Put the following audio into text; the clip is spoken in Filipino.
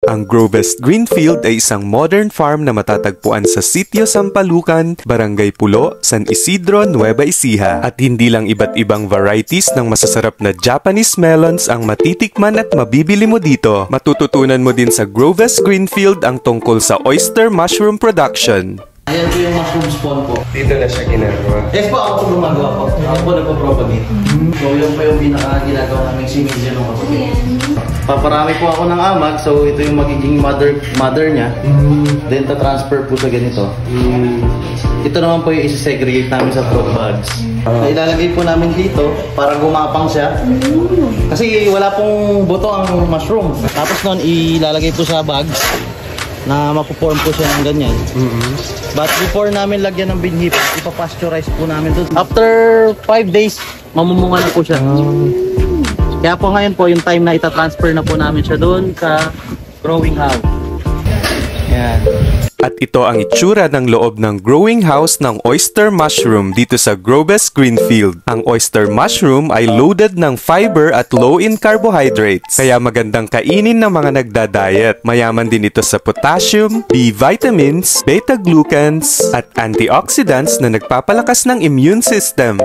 Ang Growbest Greenfield ay isang modern farm na matatagpuan sa Sitio Sampalucan, Barangay Pulo, San Isidro, Nueva Ecija. At hindi lang iba't ibang varieties ng masasarap na Japanese melons ang matitikman at mabibili mo dito. Matututunan mo din sa Growbest Greenfield ang tungkol sa oyster mushroom production. Ayan po yung mushroom spawn po. Dito na siya ginagawa. Yes po, ako po gumagawa po. Ako po nagpo-propagate. So yun po yung pinaka-ginagawa naming similya nung kapatid. Paparami po ako ng amag, so ito yung magiging mother niya. Then transfer po sa ganito. Ito naman po yung isi-segregate namin sa fruit bags. Ilalagay po namin dito para gumapang siya. Kasi wala pong buto ang mushroom. Tapos noon ilalagay po sa bags na mapuform po siya ng ganyan. But before namin lagyan ng binhip, ipapasteurize po namin doon. After 5 days, mamumunga na po siya. Kaya po ngayon po yung time na itatransfer na po namin siya doon sa growing house. Yan. At ito ang itsura ng loob ng growing house ng oyster mushroom dito sa Growbest Greenfield. Ang oyster mushroom ay loaded ng fiber at low in carbohydrates, kaya magandang kainin ng mga nagda-diet. Mayaman din ito sa potassium, B vitamins, beta-glucans, at antioxidants na nagpapalakas ng immune system.